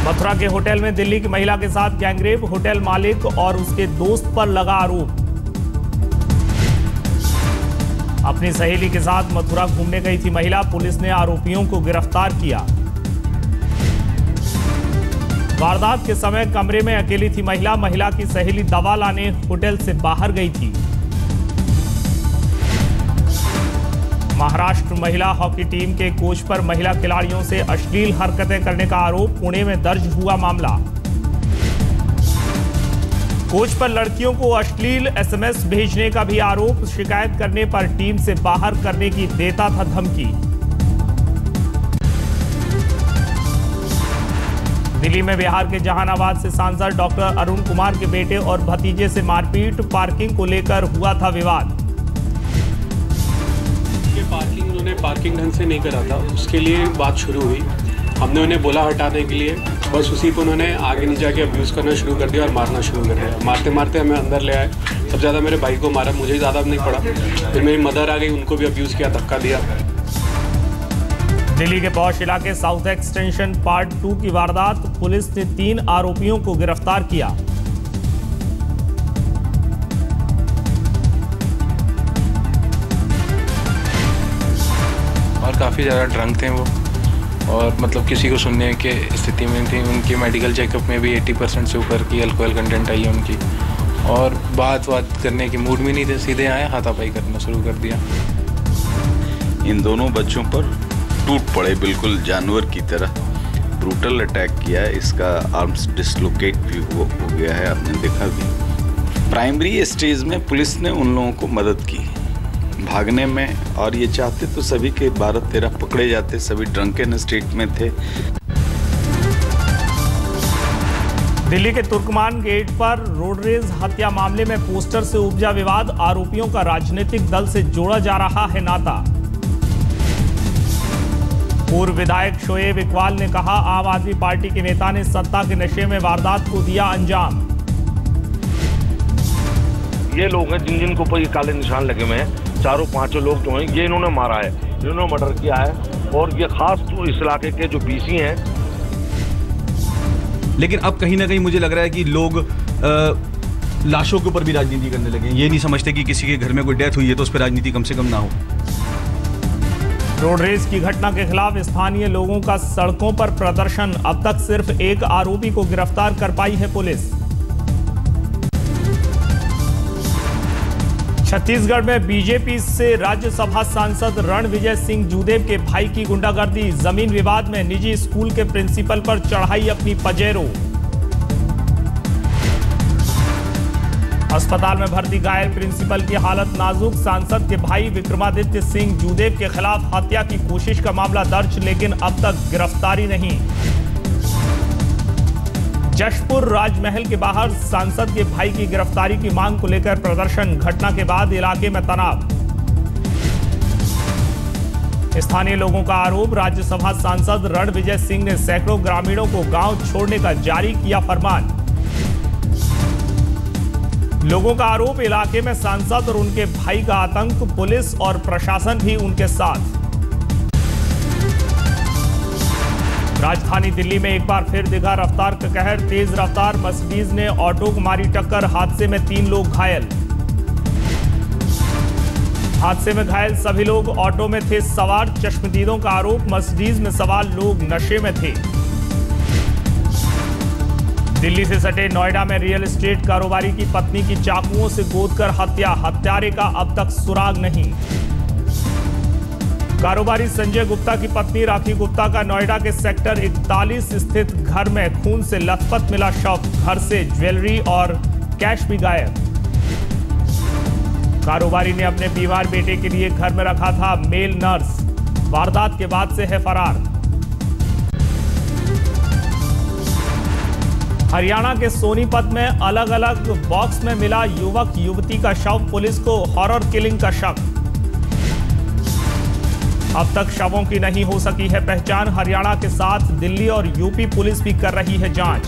मथुरा के होटल में दिल्ली की महिला के साथ गैंगरेप, होटल मालिक और उसके दोस्त पर लगा आरोप। अपनी सहेली के साथ मथुरा घूमने गई थी महिला, पुलिस ने आरोपियों को गिरफ्तार किया। वारदात के समय कमरे में अकेली थी महिला की सहेली दवा लाने होटल से बाहर गई थी। महाराष्ट्र महिला हॉकी टीम के कोच पर महिला खिलाड़ियों से अश्लील हरकतें करने का आरोप, पुणे में दर्ज हुआ मामला। कोच पर लड़कियों को अश्लील एसएमएस भेजने का भी आरोप, शिकायत करने पर टीम से बाहर करने की देता था धमकी। दिल्ली में बिहार के जहानाबाद से सांसद डॉक्टर अरुण कुमार के बेटे और भतीजे से मारपीट, पार्किंग को लेकर हुआ था विवाद। उन्होंने पार्किंग ढंग से नहीं करा था, उसके लिए बात शुरू हुई। हमने उन्हें बोला हटाने के लिए, बस उसी पर उन्होंने आगे नहीं जाके अब्यूज़ करना शुरू कर दिया और मारना शुरू कर दिया। मारते मारते हमें अंदर ले आए, सबसे ज़्यादा मेरे भाई को मारा, मुझे ज़्यादा नहीं पड़ा। फिर मेरी मदर आ गई, उनको भी अब्यूज़ किया, धक्का दिया। दिल्ली के पौष इलाके साउथ एक्सटेंशन पार्ट 2 की वारदात, पुलिस ने 3 आरोपियों को गिरफ्तार किया। और काफ़ी ज़्यादा ड्रंक थे वो, और मतलब किसी को सुनने के स्थिति में थी। उनकी मेडिकल चेकअप में भी 80% से ऊपर की अल्कोहल कंटेंट आई है उनकी, और बात करने की मूड में नहीं थे, सीधे आए हाथापाई करना शुरू कर दिया। इन दोनों बच्चों पर टूट पड़े, बिल्कुल जानवर की तरह ब्रूटल अटैक किया है। इसका आर्म्स डिसलोकेट भी हो गया है, आपने देखा भी। प्राइमरी स्टेज में पुलिस ने उन लोगों को मदद की भागने में, और ये चाहते तो सभी के 12-13 पकड़े जाते, सभी ड्रंकन स्टेट में थे। दिल्ली के तुर्कमान गेट पर रोडरेज हत्या मामले में पोस्टर से उपजा विवाद, आरोपियों का राजनीतिक दल से जोड़ा जा रहा है नाता। पूर्व विधायक शोएब इकबाल ने कहा, आम आदमी पार्टी के नेता ने सत्ता के नशे में वारदात को दिया अंजाम। ये लोग हैं जिन जिनको ऊपर ये काले निशान लगे हुए हैं, चारों पांचों लोग जो हैं ये इन्होंने मारा है, इन्होंने मर्डर किया है, और ये खास तो इस इलाके के जो बीसी हैं। लेकिन अब कहीं ना कहीं मुझे लग रहा है कि लोग लाशों के ऊपर भी राजनीति करने लगे। ये नहीं समझते कि किसी के घर में कोई डेथ हुई है तो उस पर राजनीति कम से कम ना हो। रोड रेज की घटना के खिलाफ स्थानीय लोगों का सड़कों पर प्रदर्शन, अब तक सिर्फ 1 आरोपी को गिरफ्तार कर पाई है पुलिस। छत्तीसगढ़ में बीजेपी से राज्यसभा सांसद रणविजय सिंह जूदेव के भाई की गुंडागर्दी, जमीन विवाद में निजी स्कूल के प्रिंसिपल पर चढ़ाई अपनी पजेरो। अस्पताल में भर्ती घायल प्रिंसिपल की हालत नाजुक, सांसद के भाई विक्रमादित्य सिंह जूदेव के खिलाफ हत्या की कोशिश का मामला दर्ज, लेकिन अब तक गिरफ्तारी नहीं। जशपुर राजमहल के बाहर सांसद के भाई की गिरफ्तारी की मांग को लेकर प्रदर्शन, घटना के बाद इलाके में तनाव। स्थानीय लोगों का आरोप, राज्यसभा सांसद रणविजय सिंह ने सैकड़ों ग्रामीणों को गांव छोड़ने का जारी किया फरमान। लोगों का आरोप, इलाके में सांसद और उनके भाई का आतंक, पुलिस और प्रशासन भी उनके साथ। राजधानी दिल्ली में एक बार फिर दिखा रफ्तार का कहर, तेज रफ्तार मर्सिडीज ने ऑटो को मारी टक्कर, हादसे में 3 लोग घायल। हादसे में घायल सभी लोग ऑटो में थे सवार, चश्मदीदों का आरोप, मर्सिडीज में सवार लोग नशे में थे। दिल्ली से सटे नोएडा में रियल एस्टेट कारोबारी की पत्नी की चाकुओं से गोदकर हत्या, हत्यारे का अब तक सुराग नहीं। कारोबारी संजय गुप्ता की पत्नी राखी गुप्ता का नोएडा के सेक्टर 41 स्थित घर में खून से लथपथ मिला शव, घर से ज्वेलरी और कैश भी गायब। कारोबारी ने अपने बीमार बेटे के लिए घर में रखा था मेल नर्स, वारदात के बाद से है फरार। हरियाणा के सोनीपत में अलग अलग बॉक्स में मिला युवक युवती का शव, पुलिस को हॉरर किलिंग का शक। अब तक शवों की नहीं हो सकी है पहचान, हरियाणा के साथ दिल्ली और यूपी पुलिस भी कर रही है जांच।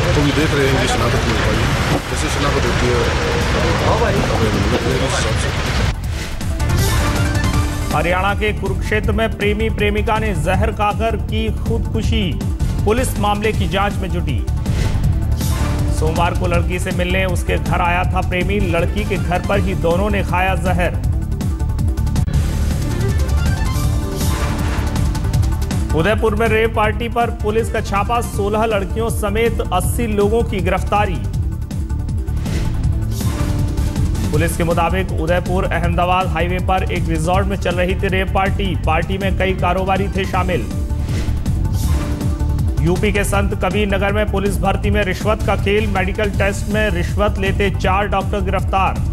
तो भी देख रहे हैं कि शनाख्त नहीं हो पाई, जैसे शनाख्त होती है। हरियाणा के कुरुक्षेत्र में प्रेमी प्रेमिका ने जहर खाकर की खुदकुशी, पुलिस मामले की जांच में जुटी। सोमवार को लड़की से मिलने उसके घर आया था प्रेमी, लड़की के घर पर ही दोनों ने खाया जहर। उदयपुर में रेप पार्टी पर पुलिस का छापा, 16 लड़कियों समेत 80 लोगों की गिरफ्तारी। पुलिस के मुताबिक उदयपुर अहमदाबाद हाईवे पर एक रिजॉर्ट में चल रही थी रेप पार्टी। पार्टी में कई कारोबारी थे शामिल। यूपी के संत कबीर नगर में पुलिस भर्ती में रिश्वत का खेल, मेडिकल टेस्ट में रिश्वत लेते 4 डॉक्टर गिरफ्तार।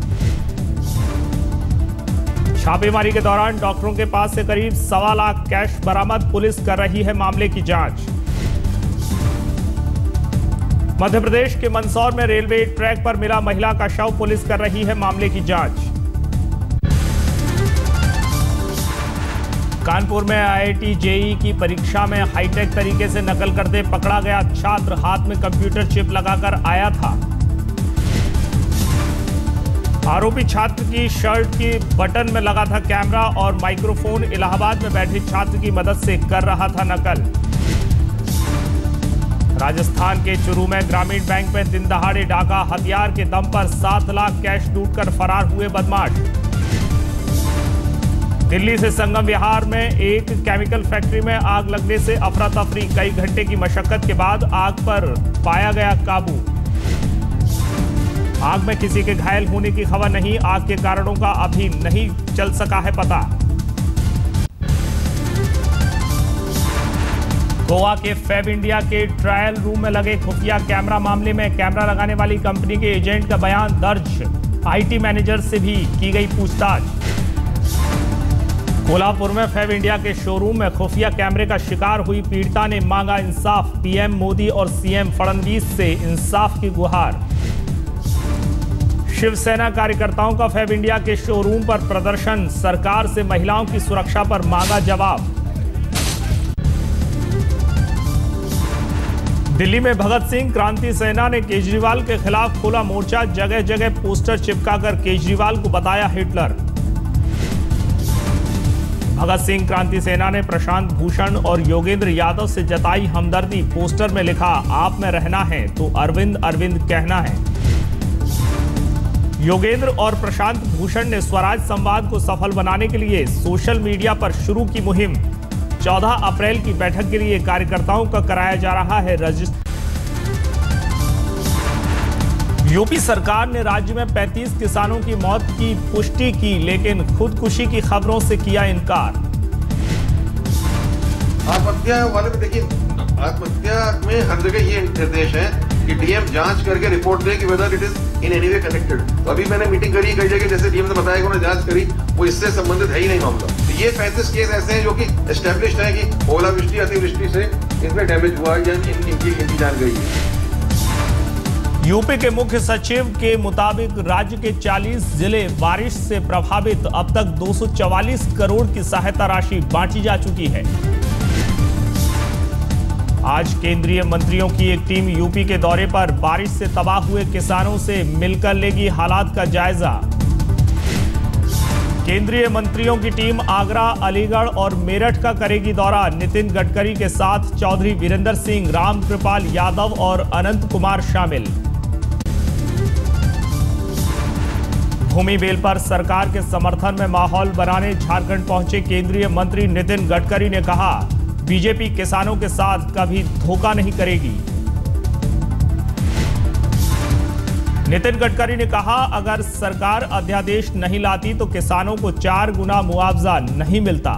छापेमारी के दौरान डॉक्टरों के पास से करीब 1.25 लाख कैश बरामद, पुलिस कर रही है मामले की जांच। मध्य प्रदेश के मंदसौर में रेलवे ट्रैक पर मिला महिला का शव, पुलिस कर रही है मामले की जांच। कानपुर में IIT JEE की परीक्षा में हाईटेक तरीके से नकल करते पकड़ा गया छात्र, हाथ में कंप्यूटर चिप लगाकर आया था। आरोपी छात्र की शर्ट की बटन में लगा था कैमरा और माइक्रोफोन, इलाहाबाद में बैठे छात्र की मदद से कर रहा था नकल। राजस्थान के चुरू में ग्रामीण बैंक में दिन दहाड़े डाका, हथियार के दम पर 7 लाख कैश लूटकर फरार हुए बदमाश। दिल्ली से संगम विहार में एक केमिकल फैक्ट्री में आग लगने से अफरा तफरी, कई घंटे की मशक्कत के बाद आग पर पाया गया काबू। आग में किसी के घायल होने की खबर नहीं, आग के कारणों का अभी नहीं चल सका है पता। गोवा के फैब इंडिया के ट्रायल रूम में लगे खुफिया कैमरा मामले में कैमरा लगाने वाली कंपनी के एजेंट का बयान दर्ज, IT मैनेजर से भी की गई पूछताछ। कोल्हापुर में फैब इंडिया के शोरूम में खुफिया कैमरे का शिकार हुई पीड़िता ने मांगा इंसाफ, PM मोदी और CM फडणवीस से इंसाफ की गुहार। शिवसेना कार्यकर्ताओं का फैब इंडिया के शोरूम पर प्रदर्शन, सरकार से महिलाओं की सुरक्षा पर मांगा जवाब। दिल्ली में भगत सिंह क्रांति सेना ने केजरीवाल के खिलाफ खोला मोर्चा, जगह जगह पोस्टर चिपकाकर केजरीवाल को बताया हिटलर। भगत सिंह क्रांति सेना ने प्रशांत भूषण और योगेंद्र यादव से जताई हमदर्दी, पोस्टर में लिखा आप में रहना है तो अरविंद अरविंद कहना है। योगेंद्र और प्रशांत भूषण ने स्वराज संवाद को सफल बनाने के लिए सोशल मीडिया पर शुरू की मुहिम। 14 अप्रैल की बैठक के लिए कार्यकर्ताओं का कराया जा रहा है रजिस्टर। यूपी सरकार ने राज्य में 35 किसानों की मौत की पुष्टि की, लेकिन खुदकुशी की खबरों से किया इनकार। आत्महत्या वाले में देखिए, आत्महत्या में हर जगह ये निर्देश है कि DM जांच करके रिपोर्ट दे कि whether it is in any way connected. तो अभी मैंने मीटिंग करी कई जगह, जैसे DM ने बताया कि उन्होंने जांच करी, वो इससे संबंधित है ही नहीं मामला। तो ये 35 केस ऐसे हैं जो कि एस्टेब्लिश्ड है कि ओलावृष्टि अतिवृष्टि से इनमें डैमेज हुआ या इनकी जान गई है। यूपी के मुख्य सचिव के मुताबिक राज्य के 40 जिले बारिश से प्रभावित, अब तक 244 करोड़ की सहायता राशि बांटी जा चुकी है। आज केंद्रीय मंत्रियों की एक टीम यूपी के दौरे पर बारिश से तबाह हुए किसानों से मिलकर लेगी हालात का जायजा। केंद्रीय मंत्रियों की टीम आगरा, अलीगढ़ और मेरठ का करेगी दौरा। नितिन गडकरी के साथ चौधरी वीरेंद्र सिंह, रामकृपाल यादव और अनंत कुमार शामिल। भूमि बिल पर सरकार के समर्थन में माहौल बनाने झारखंड पहुंचे केंद्रीय मंत्री नितिन गडकरी ने कहा, बीजेपी किसानों के साथ कभी धोखा नहीं करेगी। नितिन गडकरी ने कहा, अगर सरकार अध्यादेश नहीं लाती तो किसानों को 4 गुना मुआवजा नहीं मिलता।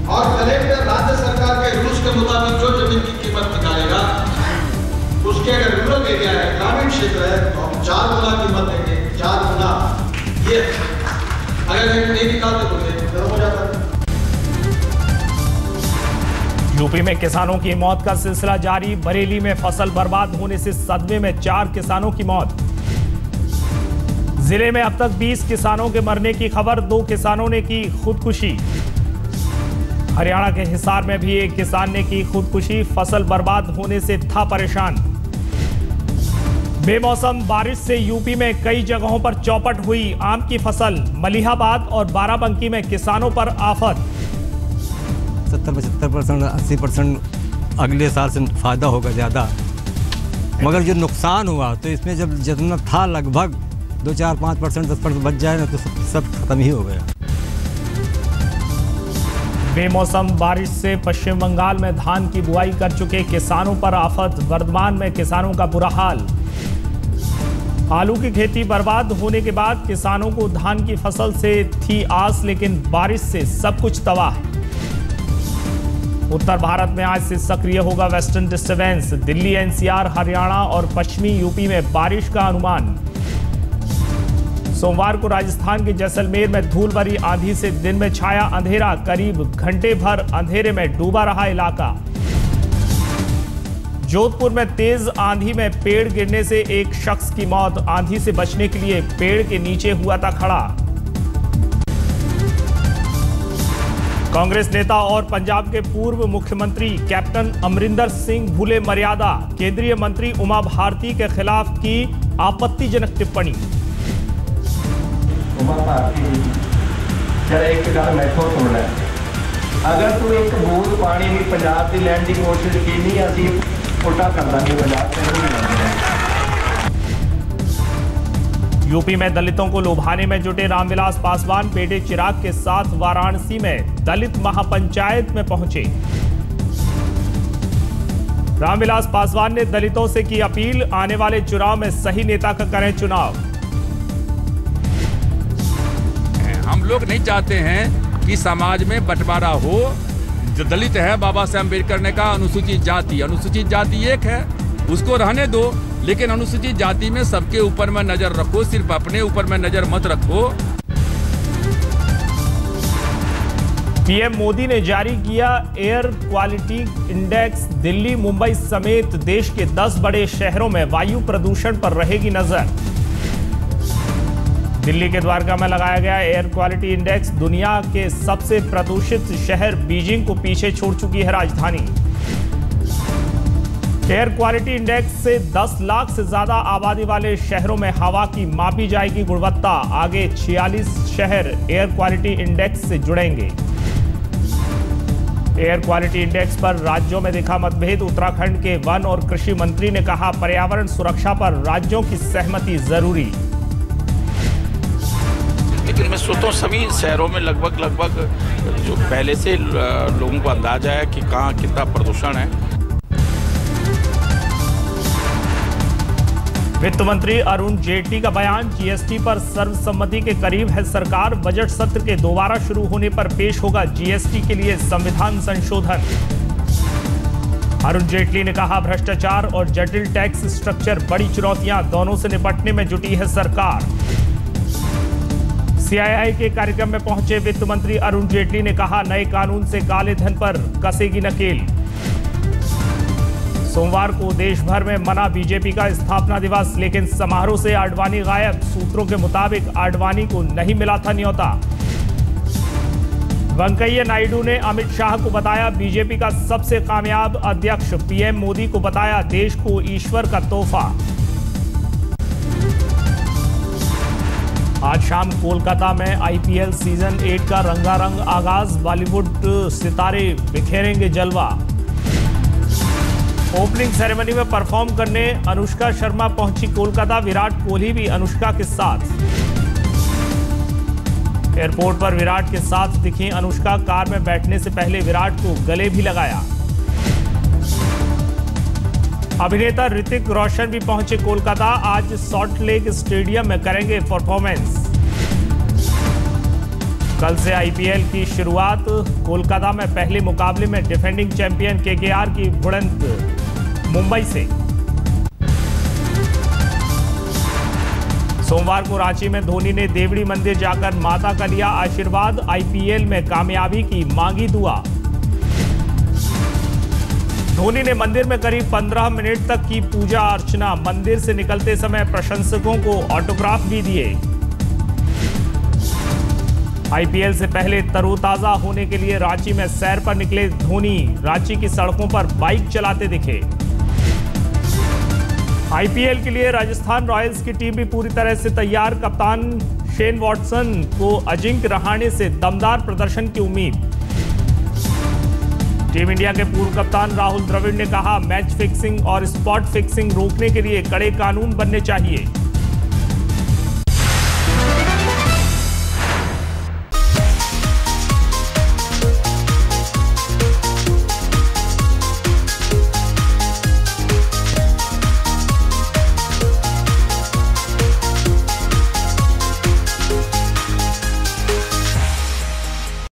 और कलेक्टर राज्य सरकार के रूल्स के मुताबिक जो जमीन की कीमत निकालेगा, उसके अगर रूरल एरिया है, ग्रामीण क्षेत्र है, तो हम 4 गुना कीमत देंगे। 4 गुना, ये अगर नहीं निकालते तो खत्म हो जाता है। यूपी में किसानों की मौत का सिलसिला जारी। बरेली में फसल बर्बाद होने से सदमे में 4 किसानों की मौत। जिले में अब तक 20 किसानों के मरने की खबर, 2 किसानों ने की खुदकुशी। हरियाणा के हिसार में भी एक किसान ने की खुदकुशी, फसल बर्बाद होने से था परेशान। बेमौसम बारिश से यूपी में कई जगहों पर चौपट हुई आम की फसल। मलिहाबाद और बाराबंकी में किसानों पर आफत। 70-75%, 80% अगले साल से फायदा होगा ज़्यादा, मगर जो नुकसान हुआ तो इसमें जब जितना था लगभग 2-4-5%, 10% बच जाए ना तो सब खत्म ही हो गया। बेमौसम बारिश से पश्चिम बंगाल में धान की बुआई कर चुके किसानों पर आफत। वर्धमान में किसानों का बुरा हाल। आलू की खेती बर्बाद होने के बाद किसानों को धान की फसल से थी आस, लेकिन बारिश से सब कुछ तबाह। उत्तर भारत में आज से सक्रिय होगा western disturbance. Delhi, NCR, Haryana और पश्चिमी यूपी में बारिश का अनुमान। सोमवार को राजस्थान के जैसलमेर में धूल भरी आंधी से दिन में छाया अंधेरा। करीब घंटे भर अंधेरे में डूबा रहा इलाका। जोधपुर में तेज आंधी में पेड़ गिरने से एक शख्स की मौत। आंधी से बचने के लिए पेड़ के नीचे हुआ था खड़ा। कांग्रेस नेता और पंजाब के पूर्व मुख्यमंत्री कैप्टन अमरिंदर सिंह भूले मर्यादा। केंद्रीय मंत्री उमा भारती के खिलाफ की आपत्तिजनक टिप्पणी। उमा भारती जरा एक गल मैं तो सुन ले, अगर तू एक बूंद पानी भी पंजाब की लैंड की कोशिश की नहीं, असी उल्टा कर देंगे पंजाब से। यूपी में दलितों को लुभाने में जुटे रामविलास पासवान बेटे चिराग के साथ वाराणसी में दलित महापंचायत में पहुंचे। रामविलास पासवान ने दलितों से की अपील, आने वाले चुनाव में सही नेता का करें चुनाव। हम लोग नहीं चाहते हैं कि समाज में बंटवारा हो। जो दलित है, बाबा साहब अम्बेडकर ने कहा अनुसूचित जाति एक है, उसको रहने दो, लेकिन अनुसूचित जाति में सबके ऊपर में नजर रखो, सिर्फ अपने ऊपर में नजर मत रखो। पीएम मोदी ने जारी किया air quality index. Delhi, Mumbai समेत देश के 10 बड़े शहरों में वायु प्रदूषण पर रहेगी नजर। दिल्ली के द्वारका में लगाया गया एयर क्वालिटी इंडेक्स। दुनिया के सबसे प्रदूषित शहर बीजिंग को पीछे छोड़ चुकी है राजधानी। एयर क्वालिटी इंडेक्स से 10 लाख से ज्यादा आबादी वाले शहरों में हवा की मापी जाएगी गुणवत्ता। आगे 46 शहर एयर क्वालिटी इंडेक्स से जुड़ेंगे। एयर क्वालिटी इंडेक्स पर राज्यों में दिखा मतभेद। उत्तराखंड के वन और कृषि मंत्री ने कहा पर्यावरण सुरक्षा पर राज्यों की सहमति जरूरी। लेकिन मैं सोचता हूँ सभी शहरों में लगभग जो पहले से लोगों को अंदाजा है कि कहाँ कितना प्रदूषण है। वित्त मंत्री अरुण जेटली का बयान, जीएसटी पर सर्वसम्मति के करीब है सरकार। बजट सत्र के दोबारा शुरू होने पर पेश होगा जीएसटी के लिए संविधान संशोधन। अरुण जेटली ने कहा भ्रष्टाचार और जटिल टैक्स स्ट्रक्चर बड़ी चुनौतियां, दोनों से निपटने में जुटी है सरकार। सीआईआई के कार्यक्रम में पहुंचे वित्त मंत्री अरुण जेटली ने कहा नए कानून से काले धन पर कसेगी नकेल। सोमवार को देश भर में मना बीजेपी का स्थापना दिवस, लेकिन समारोह से आडवाणी गायब। सूत्रों के मुताबिक आडवाणी को नहीं मिला था न्योता। वेंकैया नायडू ने अमित शाह को बताया बीजेपी का सबसे कामयाब अध्यक्ष। पीएम मोदी को बताया देश को ईश्वर का तोहफा। आज शाम कोलकाता में आईपीएल सीजन 8 का रंगारंग आगाज। बॉलीवुड सितारे बिखेरेंगे जलवा। ओपनिंग सेरेमनी में परफॉर्म करने अनुष्का शर्मा पहुंची कोलकाता। विराट कोहली भी अनुष्का के साथ। एयरपोर्ट पर विराट के साथ दिखी अनुष्का। कार में बैठने से पहले विराट को गले भी लगाया। अभिनेता ऋतिक रोशन भी पहुंचे कोलकाता। आज सॉल्ट लेक स्टेडियम में करेंगे परफॉर्मेंस। कल से आईपीएल की शुरुआत। कोलकाता में पहले मुकाबले में डिफेंडिंग चैंपियन केकेआर की भिड़ंत मुंबई से। सोमवार को रांची में धोनी ने देवड़ी मंदिर जाकर माता का लिया आशीर्वाद। आईपीएल में कामयाबी की मांगी दुआ। धोनी ने मंदिर में करीब 15 मिनट तक की पूजा अर्चना। मंदिर से निकलते समय प्रशंसकों को ऑटोग्राफ भी दिए। आईपीएल से पहले तरोताजा होने के लिए रांची में सैर पर निकले धोनी। रांची की सड़कों पर बाइक चलाते दिखे। आईपीएल के लिए राजस्थान रॉयल्स की टीम भी पूरी तरह से तैयार। कप्तान शेन वॉटसन को अजिंक्य रहाणे से दमदार प्रदर्शन की उम्मीद। टीम इंडिया के पूर्व कप्तान राहुल द्रविड़ ने कहा, मैच फिक्सिंग और स्पॉट फिक्सिंग रोकने के लिए कड़े कानून बनने चाहिए।